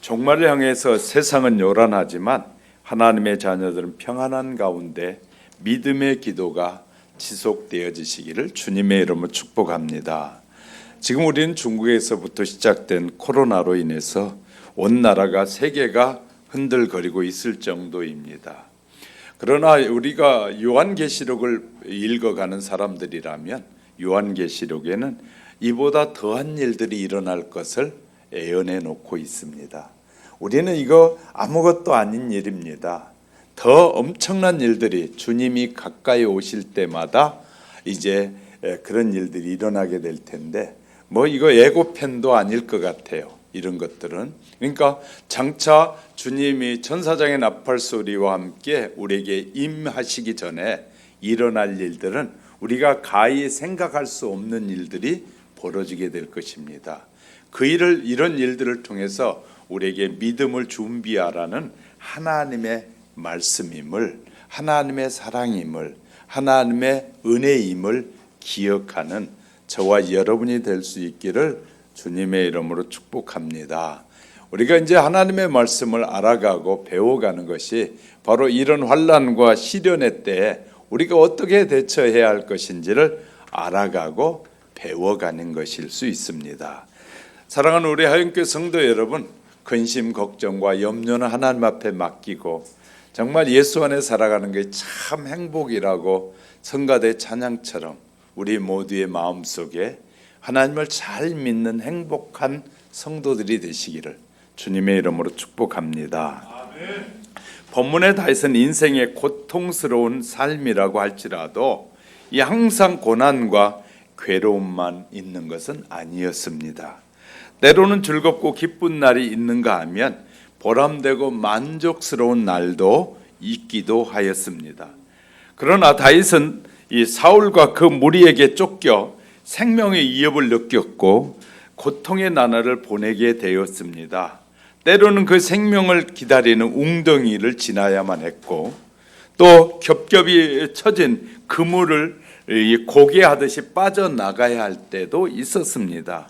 종말을 향해서 세상은 요란하지만 하나님의 자녀들은 평안한 가운데 믿음의 기도가 지속되어지시기를 주님의 이름으로 축복합니다. 지금 우리는 중국에서부터 시작된 코로나로 인해서 온 나라가 세계가 흔들거리고 있을 정도입니다. 그러나 우리가 요한계시록을 읽어가는 사람들이라면 요한계시록에는 이보다 더한 일들이 일어날 것을 예언해 놓고 있습니다. 우리는 이거 아무것도 아닌 일입니다. 더 엄청난 일들이 주님이 가까이 오실 때마다 이제 그런 일들이 일어나게 될 텐데 이거 예고편도 아닐 것 같아요. 이런 것들은. 그러니까 장차 주님이 천사장의 나팔 소리와 함께 우리에게 임하시기 전에 일어날 일들은 우리가 가히 생각할 수 없는 일들이 벌어지게 될 것입니다. 이런 일들을 통해서 우리에게 믿음을 준비하라는 하나님의 말씀임을, 하나님의 사랑임을, 하나님의 은혜임을 기억하는 저와 여러분이 될 수 있기를 주님의 이름으로 축복합니다. 우리가 이제 하나님의 말씀을 알아가고 배워가는 것이 바로 이런 환난과 시련의 때에 우리가 어떻게 대처해야 할 것인지를 알아가고 배워가는 것일 수 있습니다. 사랑하는 우리 하영교회 성도 여러분, 근심, 걱정과 염려는 하나님 앞에 맡기고 정말 예수 안에 살아가는 게 참 행복이라고 성가대 찬양처럼 우리 모두의 마음속에 하나님을 잘 믿는 행복한 성도들이 되시기를 주님의 이름으로 축복합니다. 아멘. 본문에 다해서는 인생의 고통스러운 삶이라고 할지라도 이 항상 고난과 괴로움만 있는 것은 아니었습니다. 때로는 즐겁고 기쁜 날이 있는가 하면 보람되고 만족스러운 날도 있기도 하였습니다. 그러나 다윗은 이 사울과 그 무리에게 쫓겨 생명의 위협을 느꼈고 고통의 나날을 보내게 되었습니다. 때로는 그 생명을 기다리는 웅덩이를 지나야만 했고 또 겹겹이 처진 그물을 고개하듯이 빠져나가야 할 때도 있었습니다.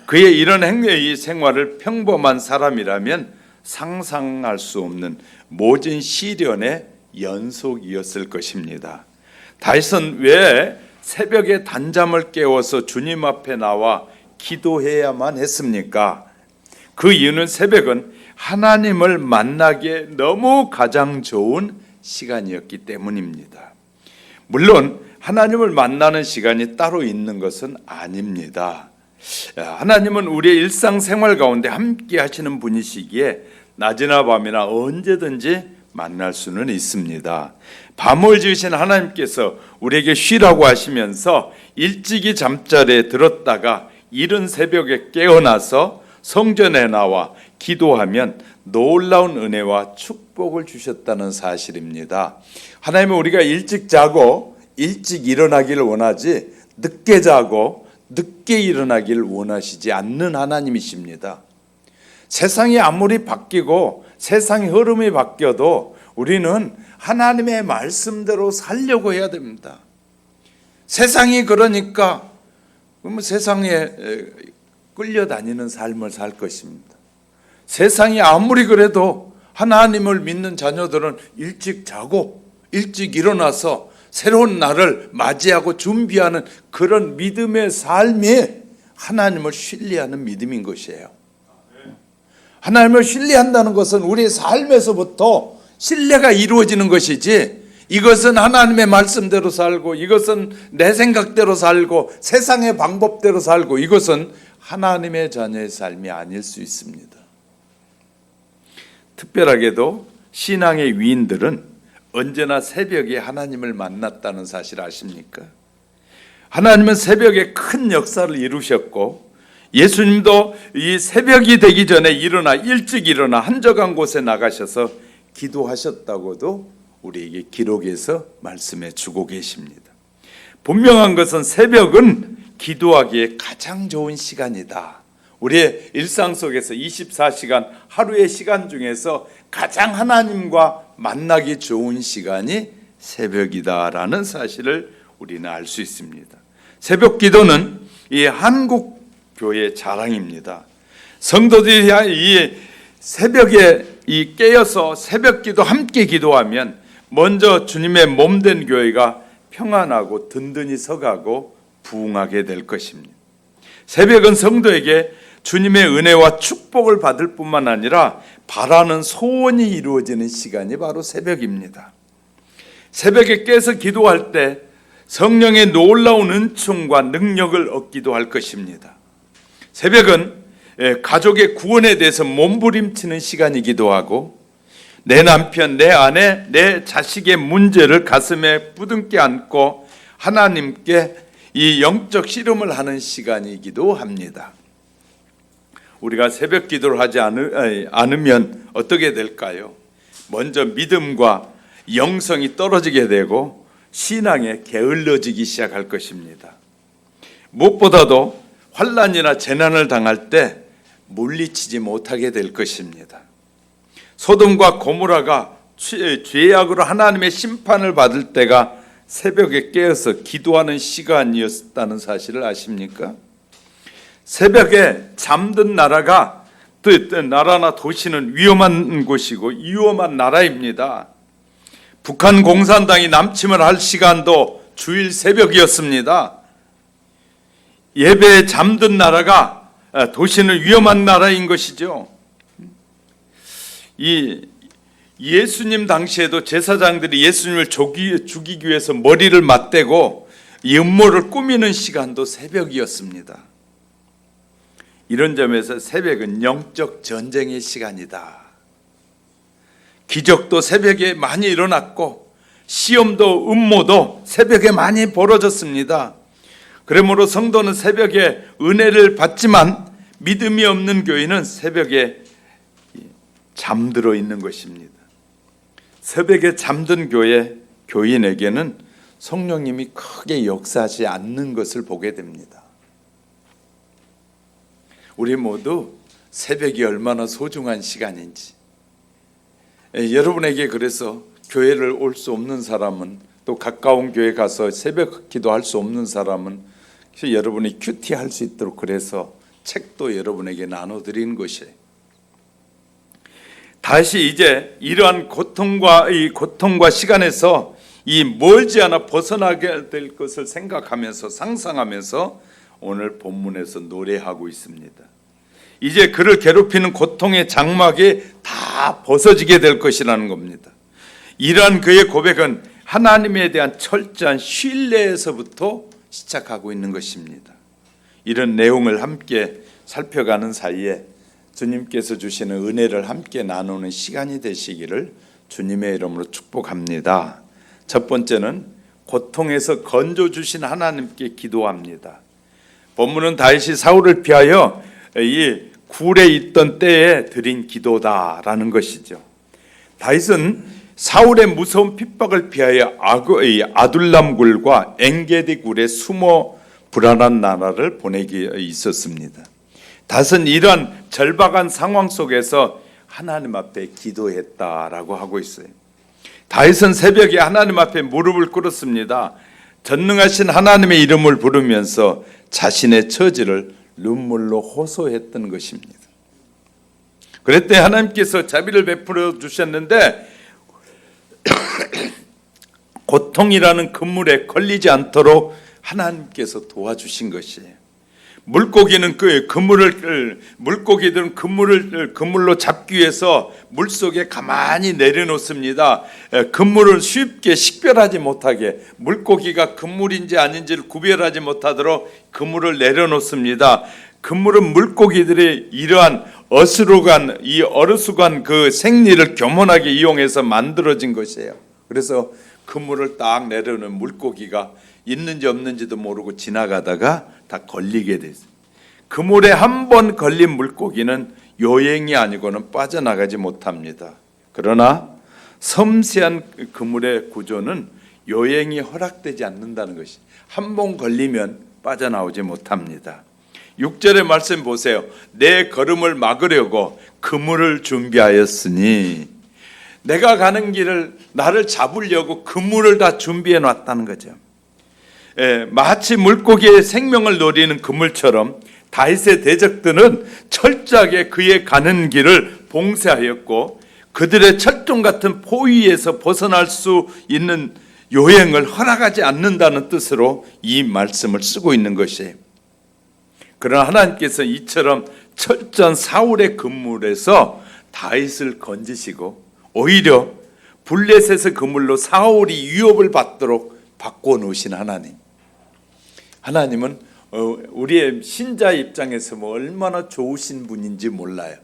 그의 이런 행위의 생활을 평범한 사람이라면 상상할 수 없는 모진 시련의 연속이었을 것입니다. 다윗은 왜 새벽에 단잠을 깨워서 주님 앞에 나와 기도해야만 했습니까? 그 이유는 새벽은 하나님을 만나기에 너무 가장 좋은 시간이었기 때문입니다. 물론 하나님을 만나는 시간이 따로 있는 것은 아닙니다. 하나님은 우리의 일상생활 가운데 함께 하시는 분이시기에 낮이나 밤이나 언제든지 만날 수는 있습니다. 밤을 지으신 하나님께서 우리에게 쉬라고 하시면서 일찍이 잠자리에 들었다가 이른 새벽에 깨어나서 성전에 나와 기도하면 놀라운 은혜와 축복을 주셨다는 사실입니다. 하나님은 우리가 일찍 자고 일찍 일어나기를 원하지 늦게 자고 늦게 일어나기를 원하시지 않는 하나님이십니다. 세상이 아무리 바뀌고 세상의 흐름이 바뀌어도 우리는 하나님의 말씀대로 살려고 해야 됩니다. 세상이 그러니까 세상에 끌려다니는 삶을 살 것입니다. 세상이 아무리 그래도 하나님을 믿는 자녀들은 일찍 자고 일찍 일어나서 새로운 날을 맞이하고 준비하는 그런 믿음의 삶이 하나님을 신뢰하는 믿음인 것이에요. 하나님을 신뢰한다는 것은 우리의 삶에서부터 신뢰가 이루어지는 것이지, 이것은 하나님의 말씀대로 살고 이것은 내 생각대로 살고 세상의 방법대로 살고 이것은 하나님의 자녀의 삶이 아닐 수 있습니다. 특별하게도 신앙의 위인들은 언제나 새벽에 하나님을 만났다는 사실 아십니까? 하나님은 새벽에 큰 역사를 이루셨고 예수님도 이 새벽이 되기 전에 일찍 일어나 한적한 곳에 나가셔서 기도하셨다고도 우리에게 기록해서 말씀해 주고 계십니다. 분명한 것은 새벽은 기도하기에 가장 좋은 시간이다. 우리의 일상 속에서 24시간 하루의 시간 중에서 가장 하나님과 만나기 좋은 시간이 새벽이다라는 사실을 우리는 알 수 있습니다. 새벽 기도는 이 한국 교회의 자랑입니다. 성도들이 이 새벽에 깨어서 새벽기도 함께 기도하면 먼저 주님의 몸된 교회가 평안하고 든든히 서가고 부흥하게 될 것입니다. 새벽은 성도에게 주님의 은혜와 축복을 받을 뿐만 아니라 바라는 소원이 이루어지는 시간이 바로 새벽입니다. 새벽에 깨서 기도할 때 성령의 놀라운 은총과 능력을 얻기도 할 것입니다. 새벽은 가족의 구원에 대해서 몸부림치는 시간이기도 하고, 내 남편, 내 아내, 내 자식의 문제를 가슴에 부둥켜 안고 하나님께 이 영적 씨름을 하는 시간이기도 합니다. 우리가 새벽 기도를 하지 않으면 어떻게 될까요? 먼저 믿음과 영성이 떨어지게 되고 신앙에 게을러지기 시작할 것입니다. 무엇보다도 환난이나 재난을 당할 때 물리치지 못하게 될 것입니다. 소돔과 고모라가 죄악으로 하나님의 심판을 받을 때가 새벽에 깨어서 기도하는 시간이었다는 사실을 아십니까? 새벽에 잠든 나라가 나라나 도시는 위험한 곳이고 위험한 나라입니다. 북한 공산당이 남침을 할 시간도 주일 새벽이었습니다. 예배에 잠든 나라가 도시는 위험한 나라인 것이죠. 이 예수님 당시에도 제사장들이 예수님을 죽이기 위해서 머리를 맞대고 이 음모를 꾸미는 시간도 새벽이었습니다. 이런 점에서 새벽은 영적 전쟁의 시간이다. 기적도 새벽에 많이 일어났고 시험도 음모도 새벽에 많이 벌어졌습니다. 그러므로 성도는 새벽에 은혜를 받지만 믿음이 없는 교인은 새벽에 잠들어 있는 것입니다. 새벽에 잠든 교인에게는 성령님이 크게 역사하지 않는 것을 보게 됩니다. 우리 모두 새벽이 얼마나 소중한 시간인지, 여러분에게 그래서 교회를 올 수 없는 사람은, 또 가까운 교회 가서 새벽 기도할 수 없는 사람은 여러분이 큐티할 수 있도록 그래서 책도 여러분에게 나눠드리는 것이에요. 다시 이제 이러한 고통과 시간에서 이 멀지 않아 벗어나게 될 것을 생각하면서 상상하면서 오늘 본문에서 노래하고 있습니다. 이제 그를 괴롭히는 고통의 장막이 다 벗어지게 될 것이라는 겁니다. 이러한 그의 고백은 하나님에 대한 철저한 신뢰에서부터 시작하고 있는 것입니다. 이런 내용을 함께 살펴가는 사이에 주님께서 주시는 은혜를 함께 나누는 시간이 되시기를 주님의 이름으로 축복합니다. 첫 번째는 고통에서 건져 주신 하나님께 기도합니다. 본문은 다윗이 사울을 피하여 이 굴에 있던 때에 드린 기도다라는 것이죠. 다윗은 사울의 무서운 핍박을 피하여 아둘람 굴과 엥게디 굴에 숨어 불안한 나라를 보내기 있었습니다. 다윗은 이러한 절박한 상황 속에서 하나님 앞에 기도했다라고 하고 있어요. 다윗은 새벽에 하나님 앞에 무릎을 꿇었습니다. 전능하신 하나님의 이름을 부르면서 자신의 처지를 눈물로 호소했던 것입니다. 그랬더니 하나님께서 자비를 베풀어 주셨는데 고통이라는 그물에 걸리지 않도록 하나님께서 도와주신 것이에요. 물고기들은 그물로 잡기 위해서 물속에 가만히 내려놓습니다. 그물을 쉽게 식별하지 못하게, 물고기가 그물인지 아닌지를 구별하지 못하도록 그물을 내려놓습니다. 그물은 물고기들이 이러한 어리숙한 그 생리를 교만하게 이용해서 만들어진 것이에요. 그래서 그물을 딱 내려놓은 물고기가 있는지 없는지도 모르고 지나가다가 다 걸리게 됐어요. 그물에 한 번 걸린 물고기는 요행이 아니고는 빠져나가지 못합니다. 그러나 섬세한 그물의 구조는 요행이 허락되지 않는다는 것이, 한 번 걸리면 빠져나오지 못합니다. 6절의 말씀 보세요. 내 걸음을 막으려고 그물을 준비하였으니, 내가 가는 길을 나를 잡으려고 그물을 다 준비해 놨다는 거죠. 마치 물고기의 생명을 노리는 그물처럼 다윗의 대적들은 철저하게 그의 가는 길을 봉쇄하였고 그들의 철종 같은 포위에서 벗어날 수 있는 요행을 허락하지 않는다는 뜻으로 이 말씀을 쓰고 있는 것이에요. 그러나 하나님께서 이처럼 철저한 사울의 그물에서 다윗을 건지시고 오히려 블레셋의 그물로 사울이 위협을 받도록 바꿔놓으신 하나님. 하나님은 우리의 신자 입장에서 얼마나 좋으신 분인지 몰라요.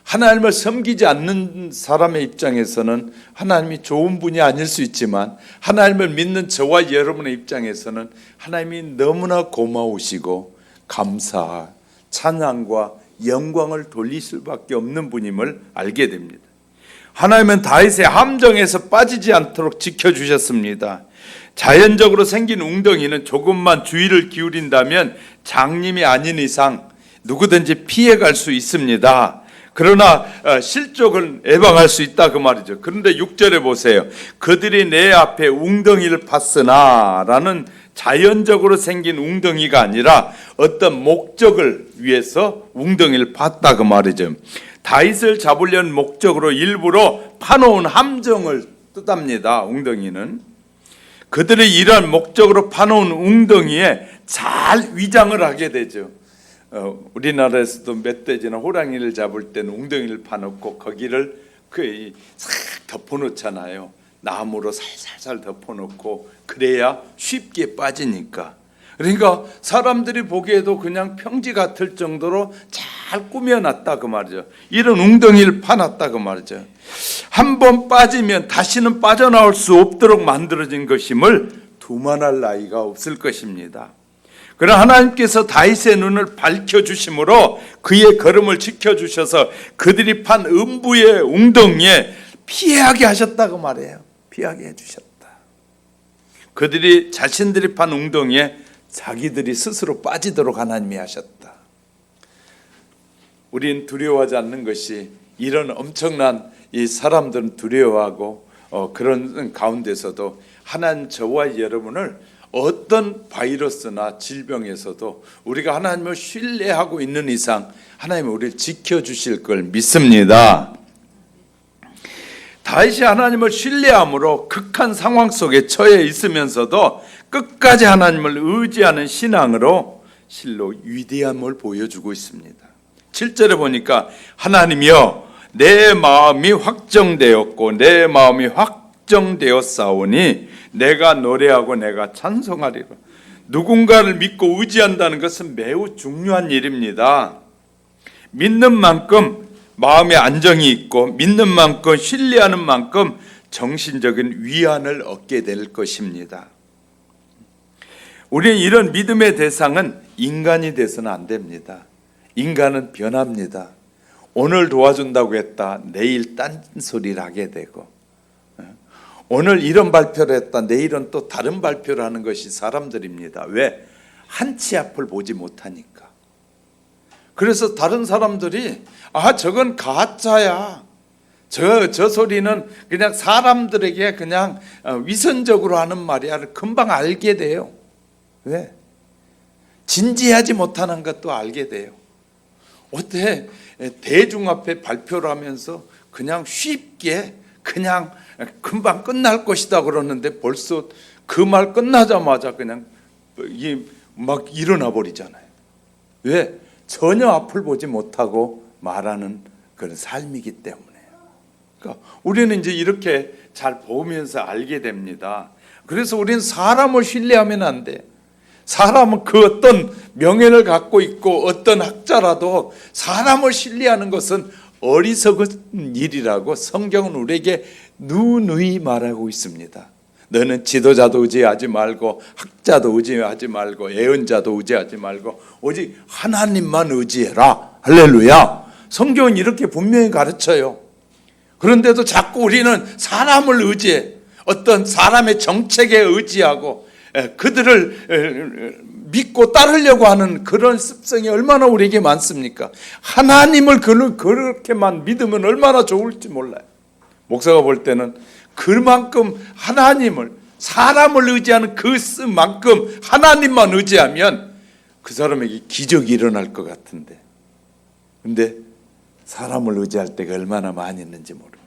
하나님을 섬기지 않는 사람의 입장에서는 하나님이 좋은 분이 아닐 수 있지만 하나님을 믿는 저와 여러분의 입장에서는 하나님이 너무나 고마우시고 감사, 찬양과 영광을 돌릴 수밖에 없는 분임을 알게 됩니다. 하나님은 다윗의 함정에서 빠지지 않도록 지켜주셨습니다. 자연적으로 생긴 웅덩이는 조금만 주의를 기울인다면 장님이 아닌 이상 누구든지 피해갈 수 있습니다. 그러나 실족을 예방할 수 있다 그 말이죠. 그런데 6절에 보세요. 그들이 내 앞에 웅덩이를 팠으나 라는 자연적으로 생긴 웅덩이가 아니라 어떤 목적을 위해서 웅덩이를 팠다 그 말이죠. 다윗을 잡으려는 목적으로 일부러 파놓은 함정을 뜻합니다. 웅덩이는 그들이 이러한 목적으로 파놓은 웅덩이에 잘 위장을 하게 되죠. 우리나라에서도 멧돼지나 호랑이를 잡을 때는 웅덩이를 파놓고 거기를 싹 덮어놓잖아요. 나무로 살살살 덮어놓고 그래야 쉽게 빠지니까. 그러니까 사람들이 보기에도 그냥 평지 같을 정도로 잘 꾸며놨다 그 말이죠. 이런 웅덩이를 파놨다 그 말이죠. 한번 빠지면 다시는 빠져나올 수 없도록 만들어진 것임을 두말할 나위가 없을 것입니다. 그러나 하나님께서 다윗의 눈을 밝혀주심으로 그의 걸음을 지켜주셔서 그들이 판 음부의 웅덩이에 피하게 하셨다고 말해요. 피하게 해주셨다. 그들이 자신들이 판 웅덩이에 자기들이 스스로 빠지도록 하나님이 하셨다. 우린 두려워하지 않는 것이 이런 엄청난 이 사람들은 두려워하고 그런 가운데서도 하나님 저와 여러분을 어떤 바이러스나 질병에서도 우리가 하나님을 신뢰하고 있는 이상 하나님은 우리를 지켜주실 걸 믿습니다. 다윗이 하나님을 신뢰함으로 극한 상황 속에 처해 있으면서도 끝까지 하나님을 의지하는 신앙으로 실로 위대함을 보여주고 있습니다. 7절에 보니까 하나님이여 내 마음이 확정되었고 내 마음이 확정되었사오니 내가 노래하고 내가 찬송하리라. 누군가를 믿고 의지한다는 것은 매우 중요한 일입니다. 믿는 만큼 마음의 안정이 있고 믿는 만큼 신뢰하는 만큼 정신적인 위안을 얻게 될 것입니다. 우리는 이런 믿음의 대상은 인간이 돼서는 안 됩니다. 인간은 변합니다. 오늘 도와준다고 했다 내일 딴소리를 하게 되고 오늘 이런 발표를 했다 내일은 또 다른 발표를 하는 것이 사람들입니다. 왜? 한치 앞을 보지 못하니까. 그래서 다른 사람들이 저건 가짜야. 저 소리는 그냥 사람들에게 그냥 위선적으로 하는 말이야를 금방 알게 돼요. 왜? 진지하지 못하는 것도 알게 돼요. 어때? 대중 앞에 발표를 하면서 그냥 쉽게 그냥 금방 끝날 것이다 그러는데 벌써 그 말 끝나자마자 그냥 막 일어나 버리잖아요. 왜? 전혀 앞을 보지 못하고 말하는 그런 삶이기 때문에요. 그러니까 우리는 이제 이렇게 잘 보면서 알게 됩니다. 그래서 우리는 사람을 신뢰하면 안 돼. 사람은 그 어떤 명예를 갖고 있고 어떤 학자라도 사람을 신뢰하는 것은 어리석은 일이라고 성경은 우리에게 누누이 말하고 있습니다. 너는 지도자도 의지하지 말고 학자도 의지하지 말고 예언자도 의지하지 말고 오직 하나님만 의지해라. 할렐루야. 성경은 이렇게 분명히 가르쳐요. 그런데도 자꾸 우리는 사람을 의지해. 어떤 사람의 정책에 의지하고 그들을 믿고 따르려고 하는 그런 습성이 얼마나 우리에게 많습니까? 하나님을 그렇게만 믿으면 얼마나 좋을지 몰라요. 목사가 볼 때는 그만큼 하나님을 사람을 의지하는 그만큼 하나님만 의지하면 그 사람에게 기적이 일어날 것 같은데 근데 사람을 의지할 때가 얼마나 많이 있는지 모릅니다.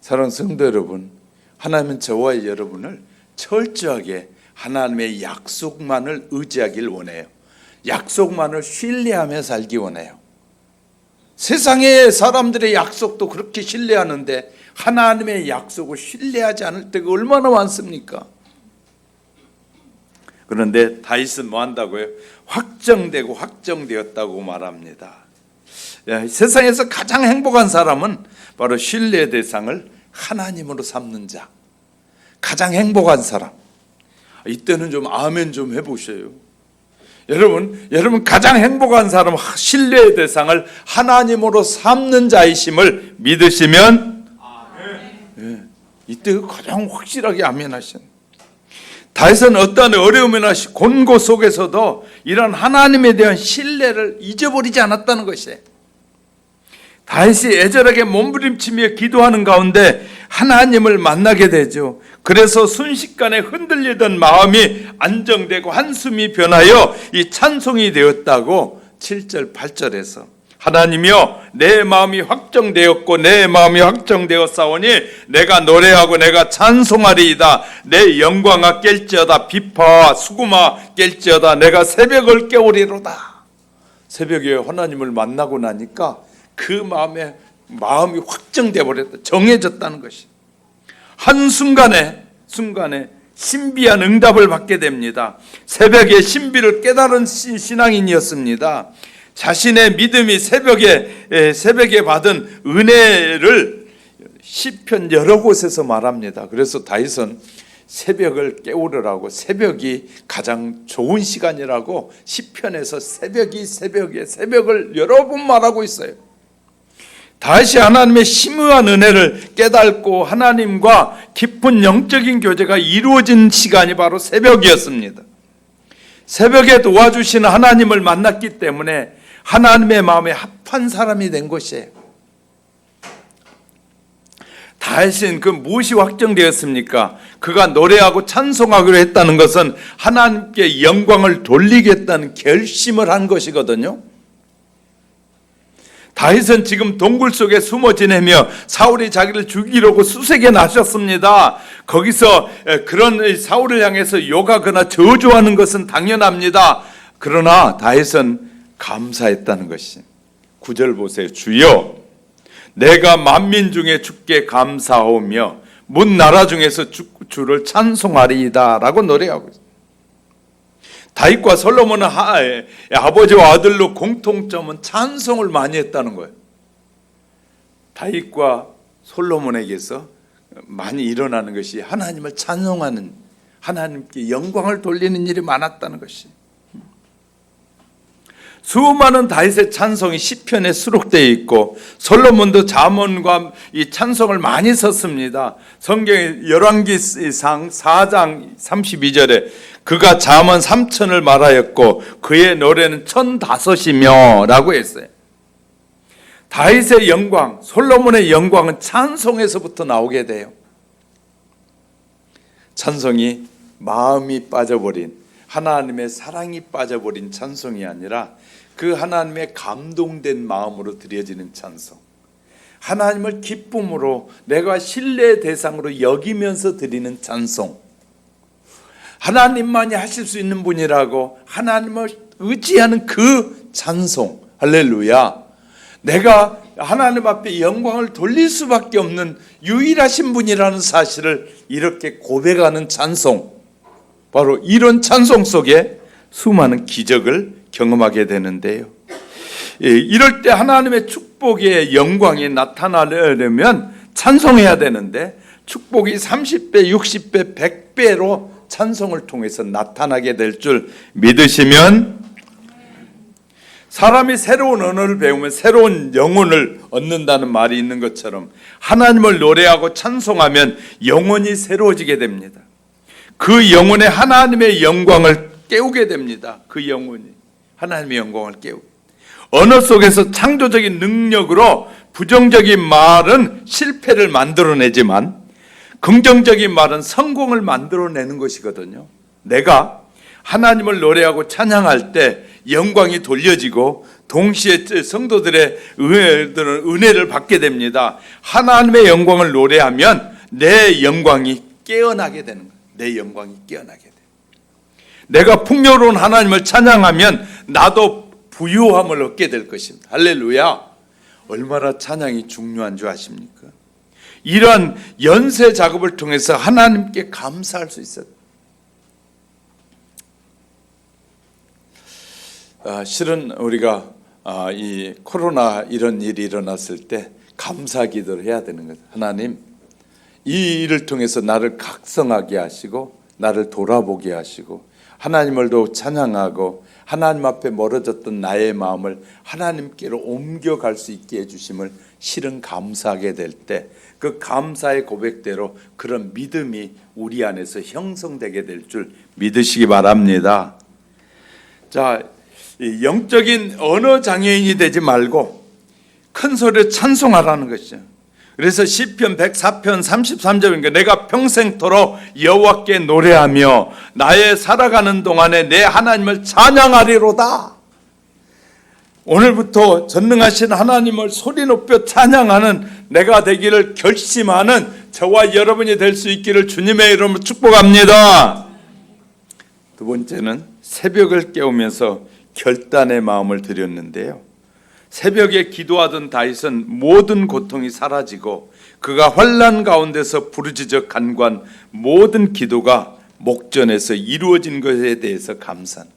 사랑하는 성도 여러분, 하나님은 저와 여러분을 철저하게 하나님의 약속만을 의지하길 원해요. 약속만을 신뢰하며 살기 원해요. 세상의 사람들의 약속도 그렇게 신뢰하는데 하나님의 약속을 신뢰하지 않을 때가 얼마나 많습니까? 그런데 다윗은 뭐 한다고요? 확정되고 확정되었다고 말합니다. 세상에서 가장 행복한 사람은 바로 신뢰의 대상을 하나님으로 삼는 자. 가장 행복한 사람. 이때는 좀 아멘 좀 해보셔요. 여러분 가장 행복한 사람, 신뢰의 대상을 하나님으로 삼는 자이심을 믿으시면 아멘. 이때 가장 확실하게 아멘 하신. 다윗은 어떠한 어려움이나 곤고 속에서도 이런 하나님에 대한 신뢰를 잊어버리지 않았다는 것이에요. 다윗이 애절하게 몸부림치며 기도하는 가운데 하나님을 만나게 되죠. 그래서 순식간에 흔들리던 마음이 안정되고 한숨이 변하여 이 찬송이 되었다고 7절 8절에서 하나님이여 내 마음이 확정되었고 내 마음이 확정되었사오니 내가 노래하고 내가 찬송하리이다. 내 영광아 깰지어다. 비파와 수구마 깰지어다. 내가 새벽을 깨우리로다. 새벽에 하나님을 만나고 나니까 그 마음이 확정되어 버렸다. 정해졌다는 것이. 한순간에 신비한 응답을 받게 됩니다. 새벽에 신비를 깨달은 신앙인이었습니다. 자신의 믿음이 새벽에 받은 은혜를 시편 여러 곳에서 말합니다. 그래서 다윗은 새벽을 깨우르라고, 새벽이 가장 좋은 시간이라고 시편에서 새벽을 여러 번 말하고 있어요. 다시 하나님의 심오한 은혜를 깨닫고 하나님과 깊은 영적인 교제가 이루어진 시간이 바로 새벽이었습니다. 새벽에 도와주시는 하나님을 만났기 때문에 하나님의 마음에 합한 사람이 된 것이에요. 다윗은 그 무엇이 확정되었습니까? 그가 노래하고 찬송하기로 했다는 것은 하나님께 영광을 돌리겠다는 결심을 한 것이거든요. 다윗은 지금 동굴 속에 숨어 지내며 사울이 자기를 죽이려고 수색에 나섰습니다. 거기서 그런 사울을 향해서 욕하거나 저주하는 것은 당연합니다. 그러나 다윗은 감사했다는 것이. 9절 보세요. 주여 내가 만민 중에 주께 감사하오며 문 나라 중에서 주를 찬송하리이다 라고 노래하고 있어요. 다윗과 솔로몬은 아버지와 아들로 공통점은 찬송을 많이 했다는 거예요. 다윗과 솔로몬에게서 많이 일어나는 것이 하나님을 찬송하는, 하나님께 영광을 돌리는 일이 많았다는 것이. 수많은 다윗의 찬송이 시편에 수록되어 있고 솔로몬도 잠언과 이 찬송을 많이 썼습니다. 성경의 열왕기상 4장 32절에 그가 잠언 3천을 말하였고 그의 노래는 1,005이며 라고 했어요. 다윗의 영광, 솔로몬의 영광은 찬송에서부터 나오게 돼요. 찬송이 마음이 빠져버린, 하나님의 사랑이 빠져버린 찬송이 아니라 그 하나님의 감동된 마음으로 드려지는 찬송, 하나님을 기쁨으로 내가 신뢰의 대상으로 여기면서 드리는 찬송, 하나님만이 하실 수 있는 분이라고 하나님을 의지하는 그 찬송, 할렐루야. 내가 하나님 앞에 영광을 돌릴 수밖에 없는 유일하신 분이라는 사실을 이렇게 고백하는 찬송, 바로 이런 찬송 속에 수많은 기적을 경험하게 되는데요. 이럴 때 하나님의 축복의 영광이 나타나려면 찬송해야 되는데 축복이 30배, 60배, 100배로 찬송을 통해서 나타나게 될 줄 믿으시면, 사람이 새로운 언어를 배우면 새로운 영혼을 얻는다는 말이 있는 것처럼 하나님을 노래하고 찬송하면 영혼이 새로워지게 됩니다. 그 영혼에 하나님의 영광을 깨우게 됩니다. 그 영혼이 하나님의 영광을 깨우게. 언어 속에서 창조적인 능력으로 부정적인 말은 실패를 만들어내지만 긍정적인 말은 성공을 만들어내는 것이거든요. 내가 하나님을 노래하고 찬양할 때 영광이 돌려지고 동시에 성도들의 은혜를 받게 됩니다. 하나님의 영광을 노래하면 내 영광이 깨어나게 되는 거예요. 내 영광이 깨어나게 돼요. 내가 풍요로운 하나님을 찬양하면 나도 부유함을 얻게 될 것입니다. 할렐루야. 얼마나 찬양이 중요한 줄 아십니까? 이러한 연쇄 작업을 통해서 하나님께 감사할 수 있어요. 실은 우리가 이 코로나 이런 일이 일어났을 때 감사 기도를 해야 되는 거죠. 하나님, 이 일을 통해서 나를 각성하게 하시고 나를 돌아보게 하시고 하나님을 더 찬양하고 하나님 앞에 멀어졌던 나의 마음을 하나님께로 옮겨갈 수 있게 해주심을 실은 감사하게 될 때 그 감사의 고백대로 그런 믿음이 우리 안에서 형성되게 될 줄 믿으시기 바랍니다. 자, 영적인 언어 장애인이 되지 말고 큰 소리로 찬송하라는 것이죠. 그래서 시편 104편 33절인가 내가 평생토록 여호와께 노래하며 나의 살아가는 동안에 내 하나님을 찬양하리로다. 오늘부터 전능하신 하나님을 소리 높여 찬양하는 내가 되기를 결심하는 저와 여러분이 될 수 있기를 주님의 이름으로 축복합니다. 두 번째는 새벽을 깨우면서 결단의 마음을 드렸는데요. 새벽에 기도하던 다윗은 모든 고통이 사라지고 그가 환난 가운데서 부르짖어 간구한 모든 기도가 목전에서 이루어진 것에 대해서 감사한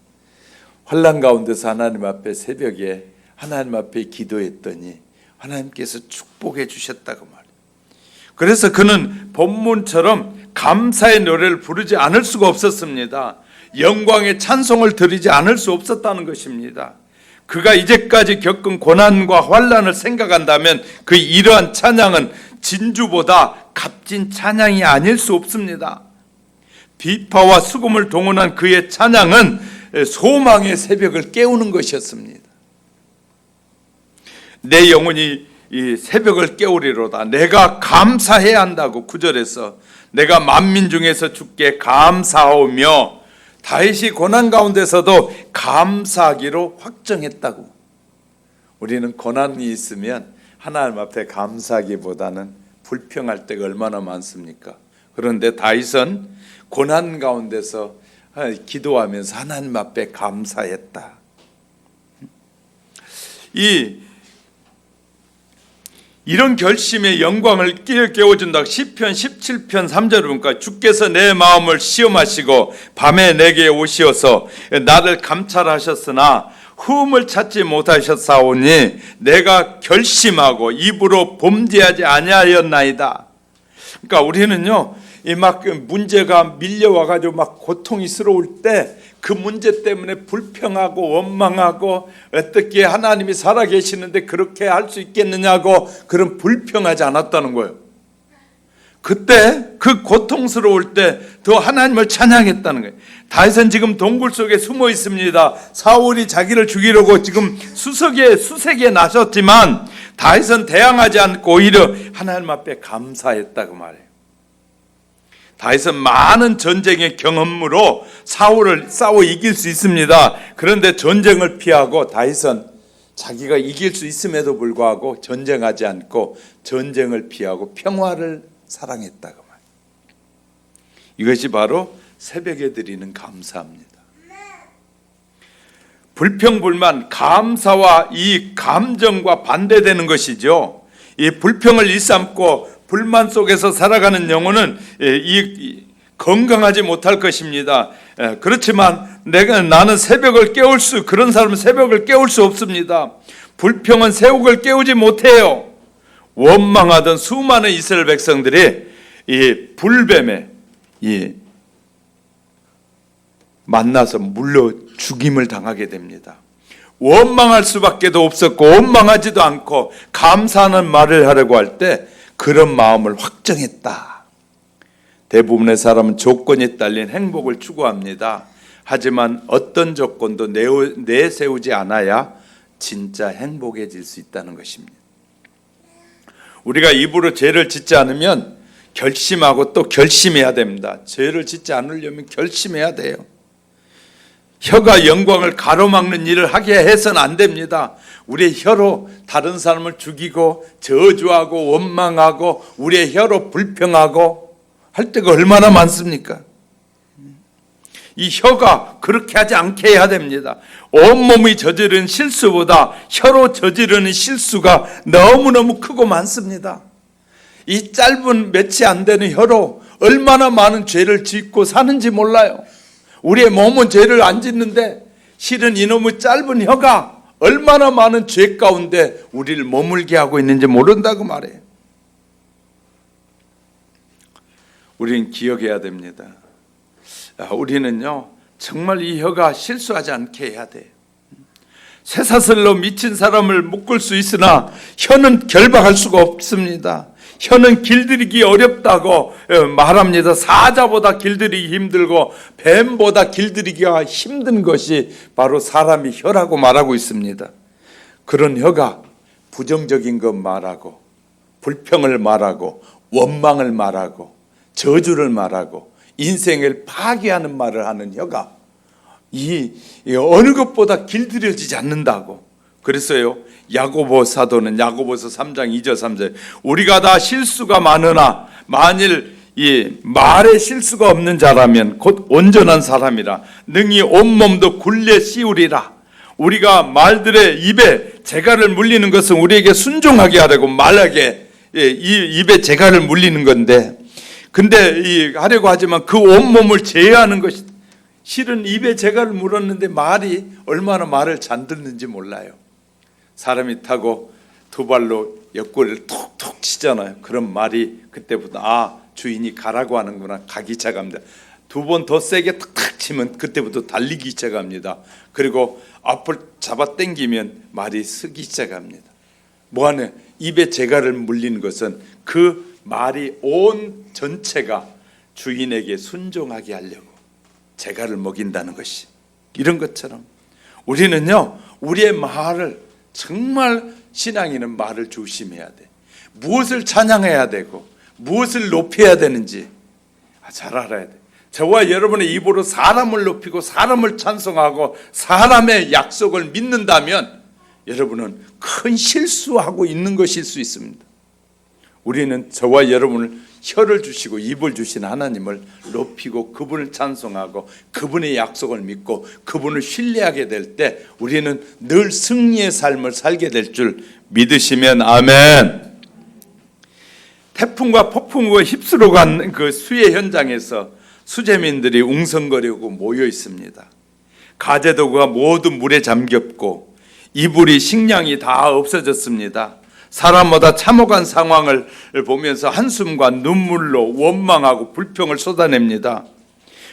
환난 가운데서 하나님 앞에 새벽에 하나님 앞에 기도했더니 하나님께서 축복해 주셨다고 말해요. 그래서 그는 본문처럼 감사의 노래를 부르지 않을 수가 없었습니다. 영광의 찬송을 드리지 않을 수 없었다는 것입니다. 그가 이제까지 겪은 고난과 환난을 생각한다면 그 이러한 찬양은 진주보다 값진 찬양이 아닐 수 없습니다. 비파와 수금을 동원한 그의 찬양은 소망의 새벽을 깨우는 것이었습니다. 내 영혼이 이 새벽을 깨우리로다. 내가 감사해야 한다고 9절에서 내가 만민 중에서 주께 감사하오며 다윗이 고난 가운데서도 감사하기로 확정했다고. 우리는 고난이 있으면 하나님 앞에 감사하기보다는 불평할 때가 얼마나 많습니까? 그런데 다윗은 고난 가운데서 기도하면서 하나님 앞에 감사했다. 이런 결심의 영광을 깨워준다. 시편 17편 3절을 보니까 주께서 내 마음을 시험하시고 밤에 내게 오시어서 나를 감찰하셨으나 흠을 찾지 못하셨사오니 내가 결심하고 입으로 범죄하지 아니하였나이다. 그러니까 우리는요, 이 막 문제가 밀려와 가지고 막 고통스러울 때 그 문제 때문에 불평하고 원망하고 어떻게 하나님이 살아계시는데 그렇게 할 수 있겠느냐고 그런 불평하지 않았다는 거예요. 그때 그 고통스러울 때 더 하나님을 찬양했다는 거예요. 다윗은 지금 동굴 속에 숨어 있습니다. 사울이 자기를 죽이려고 지금 수색에 나섰지만 다윗은 대항하지 않고 오히려 하나님 앞에 감사했다고 말해요. 다윗은 많은 전쟁의 경험으로 사울을 싸워 이길 수 있습니다. 그런데 전쟁을 피하고 다윗은 자기가 이길 수 있음에도 불구하고 전쟁하지 않고 전쟁을 피하고 평화를 사랑했다고 말해요. 이것이 바로 새벽에 드리는 감사입니다. 불평불만, 감사와 이 감정과 반대되는 것이죠. 이 불평을 일삼고 불만 속에서 살아가는 영혼은 건강하지 못할 것입니다. 그렇지만 나는 그런 사람은 새벽을 깨울 수 없습니다. 불평은 새벽을 깨우지 못해요. 원망하던 수많은 이스라엘 백성들이 이 불뱀에 만나서 물려 죽임을 당하게 됩니다. 원망할 수밖에도 없었고 원망하지도 않고 감사하는 말을 하려고 할 때 그런 마음을 확정했다. 대부분의 사람은 조건이 딸린 행복을 추구합니다. 하지만 어떤 조건도 내세우지 않아야 진짜 행복해질 수 있다는 것입니다. 우리가 입으로 죄를 짓지 않으면 결심하고 또 결심해야 됩니다. 죄를 짓지 않으려면 결심해야 돼요. 혀가 영광을 가로막는 일을 하게 해서는 안 됩니다. 우리의 혀로 다른 사람을 죽이고 저주하고 원망하고 우리의 혀로 불평하고 할 때가 얼마나 많습니까? 이 혀가 그렇게 하지 않게 해야 됩니다. 온몸이 저지른 실수보다 혀로 저지르는 실수가 너무너무 크고 많습니다. 이 짧은 며칠 안 되는 혀로 얼마나 많은 죄를 짓고 사는지 몰라요. 우리의 몸은 죄를 안 짓는데 실은 이놈의 짧은 혀가 얼마나 많은 죄 가운데 우리를 머물게 하고 있는지 모른다고 말해요. 우리는 기억해야 됩니다. 우리는요 정말 이 혀가 실수하지 않게 해야 돼요. 쇠사슬로 미친 사람을 묶을 수 있으나 혀는 결박할 수가 없습니다. 혀는 길들이기 어렵다고 말합니다. 사자보다 길들이기 힘들고 뱀보다 길들이기가 힘든 것이 바로 사람의 혀라고 말하고 있습니다. 그런 혀가 부정적인 것 말하고 불평을 말하고 원망을 말하고 저주를 말하고 인생을 파괴하는 말을 하는 혀가 이 어느 것보다 길들여지지 않는다고. 그랬어요. 야고보 사도는 야고보서 3장 2절 3절 우리가 다 실수가 많으나 만일 이 말에 실수가 없는 자라면 곧 온전한 사람이라 능히 온몸도 굴려 씌우리라. 우리가 말들의 입에 재갈을 물리는 것은 우리에게 순종하게 하려고 말하게 입에 재갈을 물리는 건데 근데 하려고 하지만 그 온몸을 제어하는 것이 실은 입에 재갈을 물었는데 말이 얼마나 말을 잔듣는지 몰라요. 사람이 타고 두 발로 옆구리를 톡톡 치잖아요. 그런 말이 그때부터 주인이 가라고 하는구나 가기 시작합니다. 두 번 더 세게 탁탁 치면 그때부터 달리기 시작합니다. 그리고 앞을 잡아 당기면 말이 서기 시작합니다. 뭐하냐? 입에 재갈을 물리는 것은 그 말이 온 전체가 주인에게 순종하게 하려고 재갈을 먹인다는 것이 이런 것처럼 우리는요 우리의 말을 정말 신앙인은 말을 조심해야 돼. 무엇을 찬양해야 되고 무엇을 높여야 되는지 잘 알아야 돼. 저와 여러분의 입으로 사람을 높이고 사람을 찬송하고 사람의 약속을 믿는다면 여러분은 큰 실수하고 있는 것일 수 있습니다. 우리는 저와 여러분을 혀를 주시고 입을 주신 하나님을 높이고 그분을 찬송하고 그분의 약속을 믿고 그분을 신뢰하게 될 때 우리는 늘 승리의 삶을 살게 될 줄 믿으시면 아멘. 태풍과 폭풍으로 휩쓸어 간 그 수해 현장에서 수재민들이 웅성거리고 모여 있습니다. 가재도구가 모두 물에 잠겼고 이불이 식량이 다 없어졌습니다. 사람마다 참혹한 상황을 보면서 한숨과 눈물로 원망하고 불평을 쏟아냅니다.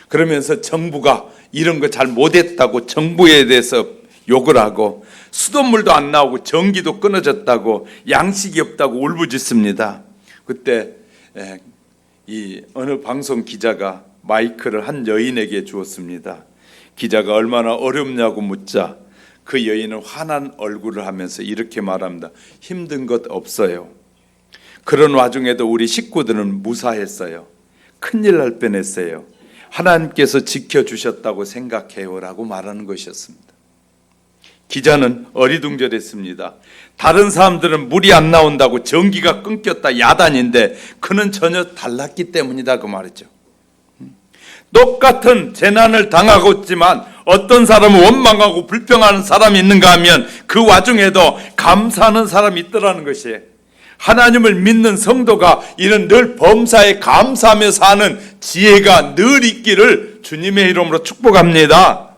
그러면서 정부가 이런 거 잘 못했다고 정부에 대해서 욕을 하고 수돗물도 안 나오고 전기도 끊어졌다고 양식이 없다고 울부짖습니다. 그때 이 어느 방송 기자가 마이크를 한 여인에게 주었습니다. 기자가 얼마나 어렵냐고 묻자 그 여인은 화난 얼굴을 하면서 이렇게 말합니다. 힘든 것 없어요. 그런 와중에도 우리 식구들은 무사했어요. 큰일 날 뻔했어요. 하나님께서 지켜주셨다고 생각해요 라고 말하는 것이었습니다. 기자는 어리둥절했습니다. 다른 사람들은 물이 안 나온다고 전기가 끊겼다 야단인데 그는 전혀 달랐기 때문이다 그 말이죠. 똑같은 재난을 당하고 있지만 어떤 사람은 원망하고 불평하는 사람이 있는가 하면 그 와중에도 감사하는 사람이 있더라는 것이에요. 하나님을 믿는 성도가 이런 늘 범사에 감사하며 사는 지혜가 늘 있기를 주님의 이름으로 축복합니다.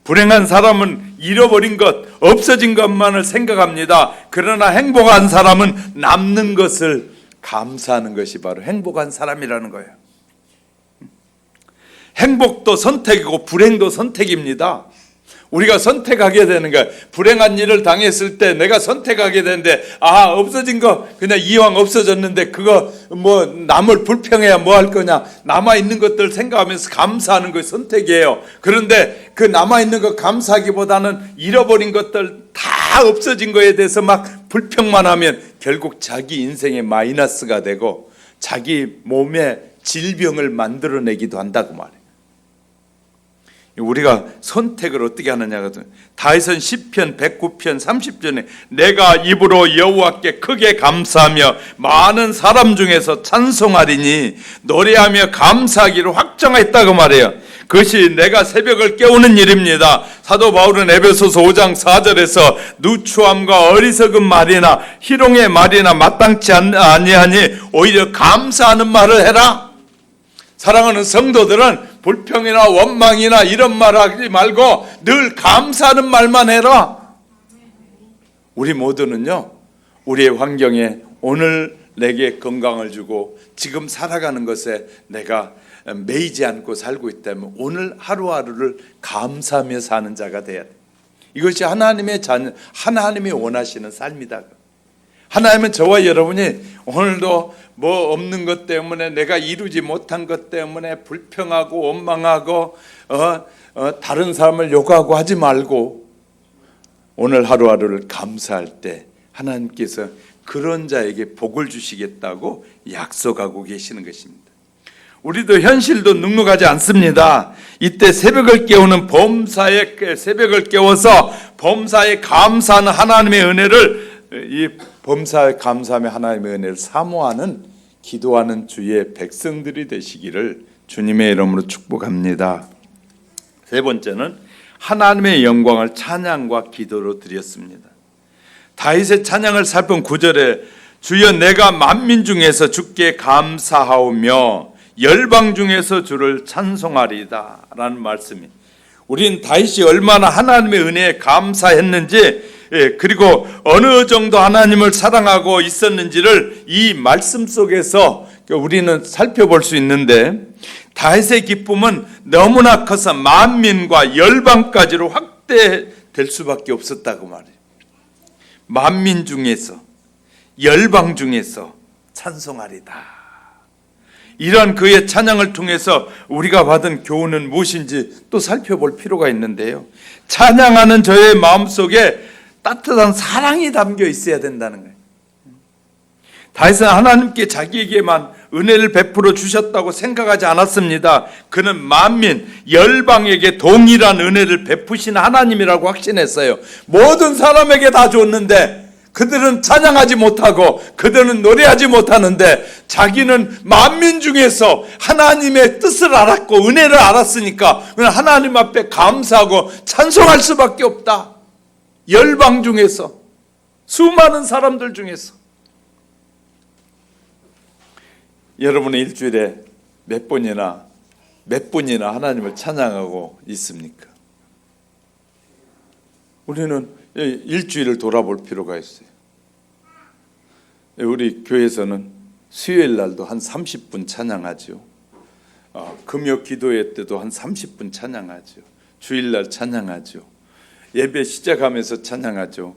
불행한 사람은 잃어버린 것, 없어진 것만을 생각합니다. 그러나 행복한 사람은 남는 것을 감사하는 것이 바로 행복한 사람이라는 거예요. 행복도 선택이고 불행도 선택입니다. 우리가 선택하게 되는 거예요. 불행한 일을 당했을 때 내가 선택하게 되는데 없어진 거 그냥 이왕 없어졌는데 그거 뭐 남을 불평해야 뭐 할 거냐. 남아있는 것들 생각하면서 감사하는 거 선택이에요. 그런데 그 남아있는 거 감사하기보다는 잃어버린 것들 다 없어진 거에 대해서 막 불평만 하면 결국 자기 인생에 마이너스가 되고 자기 몸에 질병을 만들어내기도 한다고 말해요. 우리가 선택을 어떻게 하느냐거든. 다윗은 시편 109편 30절에 내가 입으로 여호와께 크게 감사하며 많은 사람 중에서 찬송하리니 노래하며 감사하기를 확정했다고 말해요. 그것이 내가 새벽을 깨우는 일입니다. 사도 바울은 에베소서 5장 4절에서 누추함과 어리석은 말이나 희롱의 말이나 마땅치 아니하니 오히려 감사하는 말을 해라. 사랑하는 성도들은 불평이나 원망이나 이런 말 하지 말고 늘 감사하는 말만 해라. 우리 모두는요, 우리의 환경에 오늘 내게 건강을 주고 지금 살아가는 것에 내가 매이지 않고 살고 있다면 오늘 하루하루를 감사하며 사는 자가 돼야 돼. 이것이 하나님의 자녀, 하나님이 원하시는 삶이다. 하나님은 저와 여러분이 오늘도 뭐 없는 것 때문에 내가 이루지 못한 것 때문에 불평하고 원망하고 다른 사람을 욕하고 하지 말고 오늘 하루하루를 감사할 때 하나님께서 그런 자에게 복을 주시겠다고 약속하고 계시는 것입니다. 우리도 현실도 눅눅하지 않습니다. 이때 새벽을 깨우는 범사에 새벽을 깨워서 범사에 감사하는 하나님의 은혜를 이 범사에 감사하며 하나님의 은혜를 사모하는 기도하는 주의 백성들이 되시기를 주님의 이름으로 축복합니다. 세 번째는 하나님의 영광을 찬양과 기도로 드렸습니다. 다윗의 찬양을 살펴본 9절에 주여 내가 만민 중에서 주께 감사하오며 열방 중에서 주를 찬송하리이다 라는 말씀이, 우린 다윗이 얼마나 하나님의 은혜에 감사했는지 그리고 어느 정도 하나님을 사랑하고 있었는지를 이 말씀 속에서 우리는 살펴볼 수 있는데, 다윗의 기쁨은 너무나 커서 만민과 열방까지로 확대될 수밖에 없었다고 말해요. 만민 중에서 열방 중에서 찬송하리다. 이러한 그의 찬양을 통해서 우리가 받은 교훈은 무엇인지 또 살펴볼 필요가 있는데요, 찬양하는 저의 마음속에 따뜻한 사랑이 담겨 있어야 된다는 거예요. 다윗은 하나님께 자기에게만 은혜를 베풀어 주셨다고 생각하지 않았습니다. 그는 만민, 열방에게 동일한 은혜를 베푸신 하나님이라고 확신했어요. 모든 사람에게 다 줬는데 그들은 찬양하지 못하고 그들은 노래하지 못하는데 자기는 만민 중에서 하나님의 뜻을 알았고 은혜를 알았으니까 하나님 앞에 감사하고 찬송할 수밖에 없다. 열방 중에서, 수많은 사람들 중에서. 여러분의 일주일에 몇 분이나 하나님을 찬양하고 있습니까? 우리는 일주일을 돌아볼 필요가 있어요. 우리 교회에서는 수요일 날도 한 30분 찬양하죠. 금요 기도회 때도 한 30분 찬양하죠. 주일날 찬양하죠. 예배 시작하면서 찬양하죠.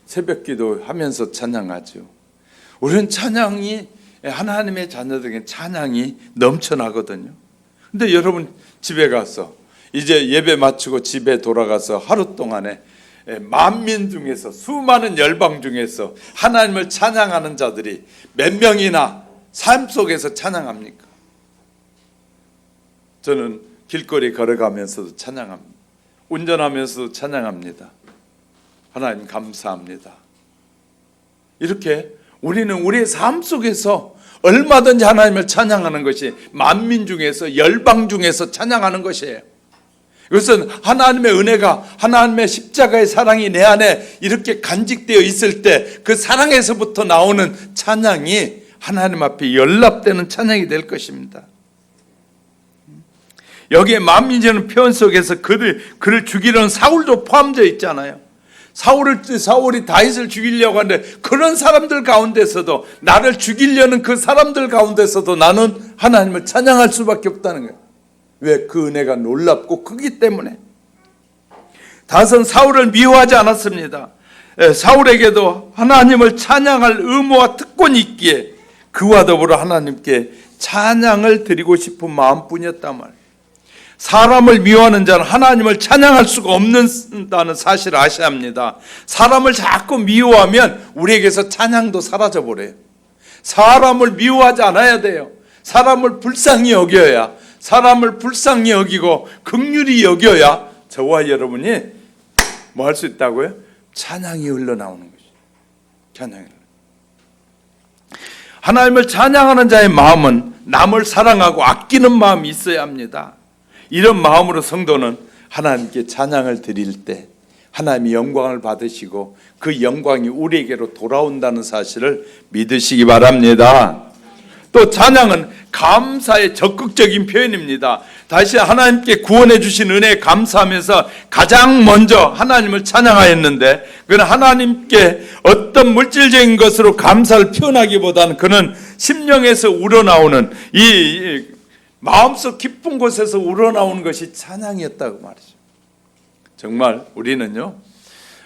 새벽 기도하면서 찬양하죠. 우리는 찬양이, 하나님의 자녀들에게 찬양이 넘쳐나거든요. 근데 여러분 집에 가서 이제 예배 마치고 집에 돌아가서 하루 동안에 만민 중에서, 수많은 열방 중에서 하나님을 찬양하는 자들이 몇 명이나 삶 속에서 찬양합니까? 저는 길거리 걸어가면서도 찬양합니다. 운전하면서도 찬양합니다. 하나님 감사합니다. 이렇게 우리는 우리의 삶 속에서 얼마든지 하나님을 찬양하는 것이 만민 중에서, 열방 중에서 찬양하는 것이에요. 이것은 하나님의 은혜가, 하나님의 십자가의 사랑이 내 안에 이렇게 간직되어 있을 때 그 사랑에서부터 나오는 찬양이 하나님 앞에 연락되는 찬양이 될 것입니다. 여기에 만민이라는 표현 속에서 그를 죽이려는 사울도 포함되어 있잖아요. 사울이 다윗을 죽이려고 하는데 그런 사람들 가운데서도, 나를 죽이려는 그 사람들 가운데서도 나는 하나님을 찬양할 수밖에 없다는 거예요. 왜? 그 은혜가 놀랍고 크기 때문에. 다윗은 사울을 미워하지 않았습니다. 사울에게도 하나님을 찬양할 의무와 특권이 있기에 그와 더불어 하나님께 찬양을 드리고 싶은 마음뿐이었단 말이에요. 사람을 미워하는 자는 하나님을 찬양할 수가 없는다는 사실을 아셔야 합니다. 사람을 자꾸 미워하면 우리에게서 찬양도 사라져 버려요. 사람을 미워하지 않아야 돼요. 사람을 불쌍히 여겨야, 사람을 불쌍히 여기고 긍휼히 여겨야 저와 여러분이 뭐 할 수 있다고요? 찬양이 흘러나오는 것이죠. 찬양이. 하나님을 찬양하는 자의 마음은 남을 사랑하고 아끼는 마음이 있어야 합니다. 이런 마음으로 성도는 하나님께 찬양을 드릴 때 하나님이 영광을 받으시고 그 영광이 우리에게로 돌아온다는 사실을 믿으시기 바랍니다. 또 찬양은 감사의 적극적인 표현입니다. 다시 하나님께 구원해 주신 은혜에 감사하면서 가장 먼저 하나님을 찬양하였는데, 그는 하나님께 어떤 물질적인 것으로 감사를 표현하기보다는 그는 심령에서 우러나오는 이 마음속 깊은 곳에서 우러나오는 것이 찬양이었다고 말이죠. 정말 우리는요,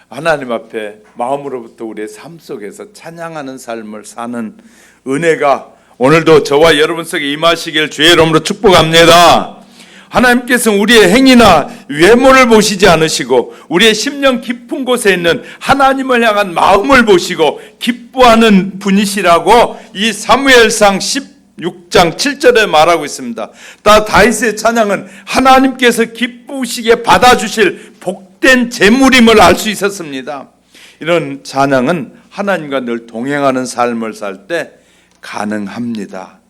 하나님 앞에 마음으로부터 우리의 삶 속에서 찬양하는 삶을 사는 은혜가 오늘도 저와 여러분 속에 임하시길 주의 이름으로 축복합니다. 하나님께서는 우리의 행위나 외모를 보시지 않으시고 우리의 심령 깊은 곳에 있는 하나님을 향한 마음을 보시고 기뻐하는 분이시라고 이 사무엘상 16장 7절에 말하고 있습니다. 다윗의 찬양은 하나님께서 기쁘시게 받아주실 복된 재물임을 알 수 있었습니다. 이런 찬양은 하나님과 늘 동행하는 삶을 살 때 가능합니다.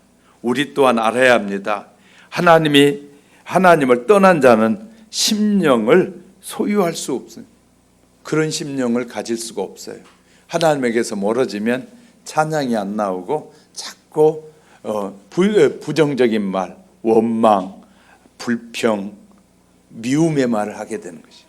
우리 또한 알아야 합니다. 하나님을 떠난 자는 심령을 소유할 수 없어요. 그런 심령을 가질 수가 없어요. 하나님에게서 멀어지면 찬양이 안 나오고 자꾸 부정적인 말, 원망, 불평, 미움의 말을 하게 되는 것이죠.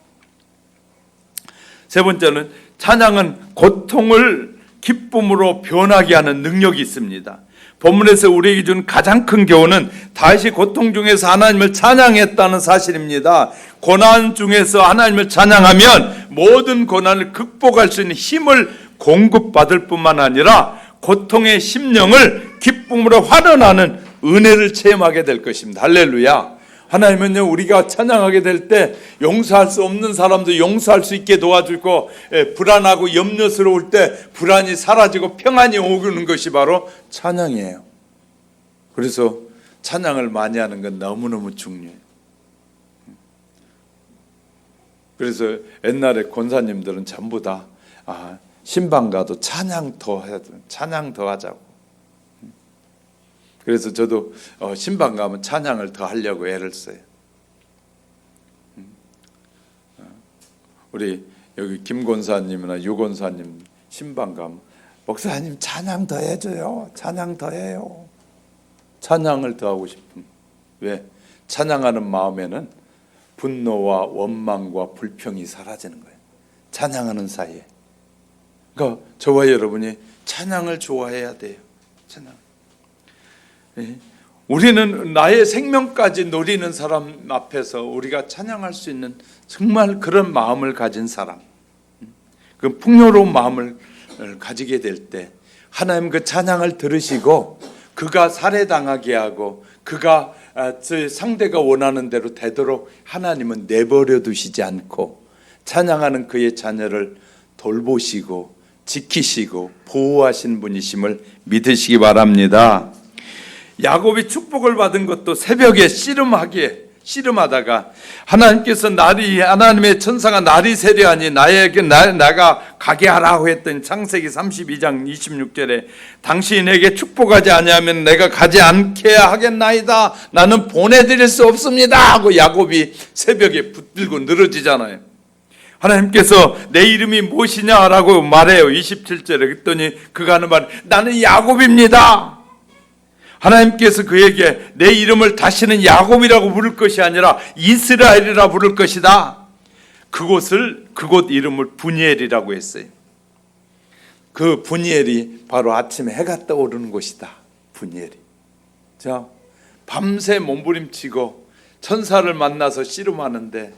세 번째는 찬양은 고통을 기쁨으로 변하게 하는 능력이 있습니다. 본문에서 우리에게 준 가장 큰 교훈은 다윗이 고통 중에서 하나님을 찬양했다는 사실입니다. 고난 중에서 하나님을 찬양하면 모든 고난을 극복할 수 있는 힘을 공급받을 뿐만 아니라 고통의 심령을 기쁨으로 환원하는 은혜를 체험하게 될 것입니다. 할렐루야. 하나님은요, 우리가 찬양하게 될 때 용서할 수 없는 사람도 용서할 수 있게 도와주고, 불안하고 염려스러울 때 불안이 사라지고 평안이 오는 것이 바로 찬양이에요. 그래서 찬양을 많이 하는 건 너무너무 중요해요. 그래서 옛날에 권사님들은 전부 다 신방 가도 찬양 더 하자고. 그래서 저도 신방 가면 찬양을 더 하려고 애를 써요. 우리 여기 김 권사님이나 유 권사님 신방 가면 목사님 찬양 더 해줘요. 찬양 더 해요. 찬양을 더 하고 싶은. 왜? 찬양하는 마음에는 분노와 원망과 불평이 사라지는 거예요. 찬양하는 사이에. 그러니까 저와 여러분이 찬양을 좋아해야 돼요. 찬양. 우리는 나의 생명까지 노리는 사람 앞에서 우리가 찬양할 수 있는 정말 그런 마음을 가진 사람, 그 풍요로운 마음을 가지게 될 때 하나님 그 찬양을 들으시고 그가 살해당하게 하고 그가 상대가 원하는 대로 되도록 하나님은 내버려 두시지 않고 찬양하는 그의 자녀를 돌보시고 지키시고 보호하신 분이심을 믿으시기 바랍니다. 야곱이 축복을 받은 것도 새벽에 씨름하다가 하나님께서 하나님의 천사가 날이 세려하니 나에게 나가 가게 하라고 했더니 창세기 32장 26절에 당신이 내게 축복하지 아니하면 내가 가지 않게 하겠나이다. 나는 보내드릴 수 없습니다 하고 야곱이 새벽에 붙들고 늘어지잖아요. 하나님께서 내 이름이 무엇이냐라고 말해요. 27절에. 그랬더니 그가 하는 말, 나는 야곱입니다. 하나님께서 그에게 내 이름을 다시는 야곱이라고 부를 것이 아니라 이스라엘이라 부를 것이다. 그곳 이름을 분이엘이라고 했어요. 그 분이엘이 바로 아침에 해가 떠오르는 곳이다. 분이엘이. 자, 밤새 몸부림치고 천사를 만나서 씨름하는데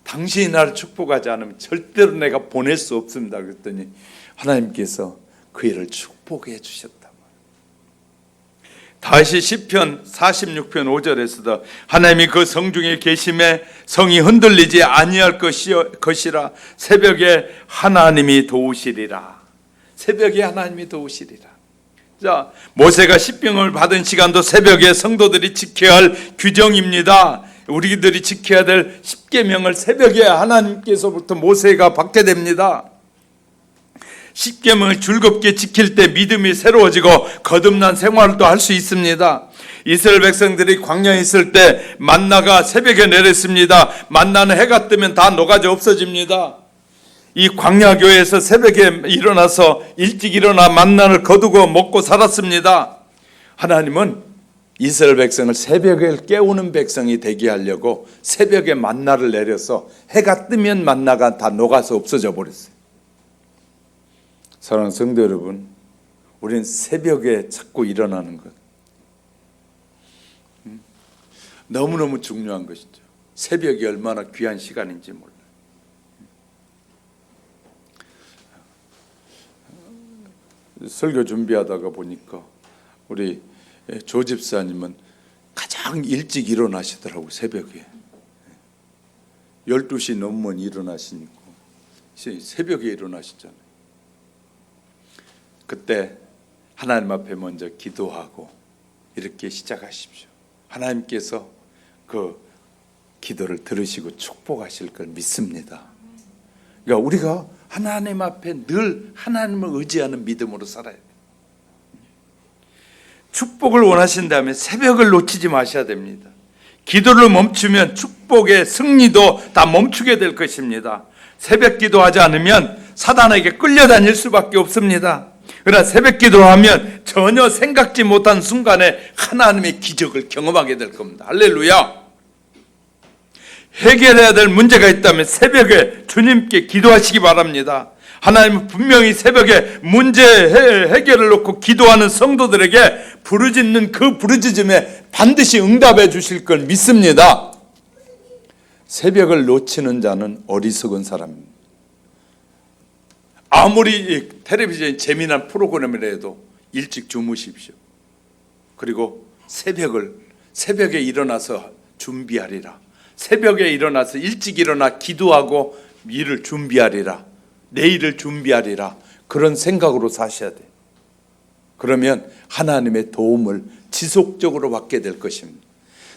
당신이 나를 축복하지 않으면 절대로 내가 보낼 수 없습니다. 그랬더니 하나님께서 그 일을 축복해 주셨다. 다시 시편 46편 5절에서도 하나님이 그 성중에 계심에 성이 흔들리지 아니할 것이라 새벽에 하나님이 도우시리라. 새벽에 하나님이 도우시리라. 자, 모세가 십계명을 받은 시간도 새벽에 성도들이 지켜야 할 규정입니다. 우리들이 지켜야 될 십계명을 새벽에 하나님께서부터 모세가 받게 됩니다. 십계명을 즐겁게 지킬 때 믿음이 새로워지고 거듭난 생활도 할 수 있습니다. 이스라엘 백성들이 광야에 있을 때 만나가 새벽에 내렸습니다. 만나는 해가 뜨면 다 녹아져 없어집니다. 이 광야교회에서 새벽에 일어나서 일찍 일어나 만나를 거두고 먹고 살았습니다. 하나님은 이스라엘 백성을 새벽에 깨우는 백성이 되게 하려고 새벽에 만나를 내려서 해가 뜨면 만나가 다 녹아서 없어져 버렸어요. 사랑하는 성도 여러분, 우리는 새벽에 자꾸 일어나는 것 너무너무 중요한 것이죠. 새벽이 얼마나 귀한 시간인지 몰라요. 설교 준비하다가 보니까 우리 조 집사님은 가장 일찍 일어나시더라고요. 새벽에 12시 넘으면 일어나시니까 새벽에 일어나시잖아요. 그때 하나님 앞에 먼저 기도하고 이렇게 시작하십시오. 하나님께서 그 기도를 들으시고 축복하실 걸 믿습니다. 그러니까 우리가 하나님 앞에 늘 하나님을 의지하는 믿음으로 살아야 돼요. 축복을 원하신다면 새벽을 놓치지 마셔야 됩니다. 기도를 멈추면 축복의 승리도 다 멈추게 될 것입니다. 새벽 기도하지 않으면 사단에게 끌려다닐 수밖에 없습니다. 그러나 새벽 기도하면 전혀 생각지 못한 순간에 하나님의 기적을 경험하게 될 겁니다. 할렐루야. 해결해야 될 문제가 있다면 새벽에 주님께 기도하시기 바랍니다. 하나님은 분명히 새벽에 문제 해결을 놓고 기도하는 성도들에게 부르짖는 그 부르짖음에 반드시 응답해 주실 걸 믿습니다. 새벽을 놓치는 자는 어리석은 사람입니다. 아무리 텔레비전이 재미난 프로그램이라도 일찍 주무십시오. 그리고 새벽에 일어나서 준비하리라. 새벽에 일어나서 일찍 일어나 기도하고 일을 준비하리라. 내일을 준비하리라. 그런 생각으로 사셔야 돼요. 그러면 하나님의 도움을 지속적으로 받게 될 것입니다.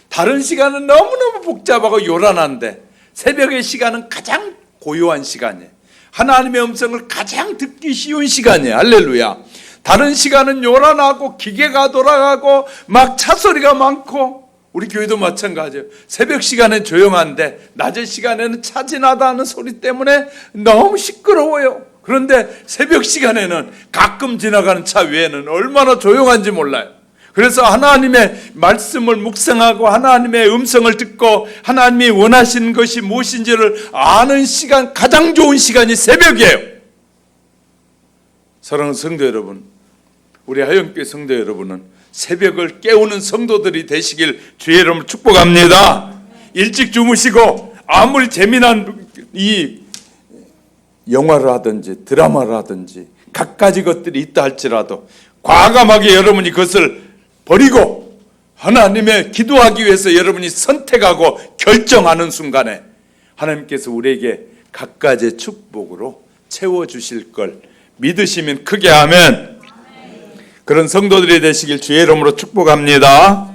다른 시간은 너무너무 복잡하고 요란한데 새벽의 시간은 가장 고요한 시간이에요. 하나님의 음성을 가장 듣기 쉬운 시간이에요. 할렐루야. 다른 시간은 요란하고 기계가 돌아가고 막 차소리가 많고, 우리 교회도 마찬가지예요. 새벽 시간엔 조용한데 낮의 시간에는 차 지나다 하는 소리 때문에 너무 시끄러워요. 그런데 새벽 시간에는 가끔 지나가는 차 외에는 얼마나 조용한지 몰라요. 그래서 하나님의 말씀을 묵상하고 하나님의 음성을 듣고 하나님이 원하시는 것이 무엇인지를 아는 시간, 가장 좋은 시간이 새벽이에요. 사랑하는 성도 여러분, 우리 하영교회 성도 여러분은 새벽을 깨우는 성도들이 되시길 주의 이름으로 축복합니다. 일찍 주무시고 아무리 재미난 이 영화를 하든지 드라마를 하든지 갖가지 것들이 있다 할지라도 과감하게 여러분이 그것을 버리고 하나님의 기도하기 위해서 여러분이 선택하고 결정하는 순간에 하나님께서 우리에게 갖가지 축복으로 채워주실 걸 믿으시면 크게 아멘. 그런 성도들이 되시길 주의 이름으로 축복합니다.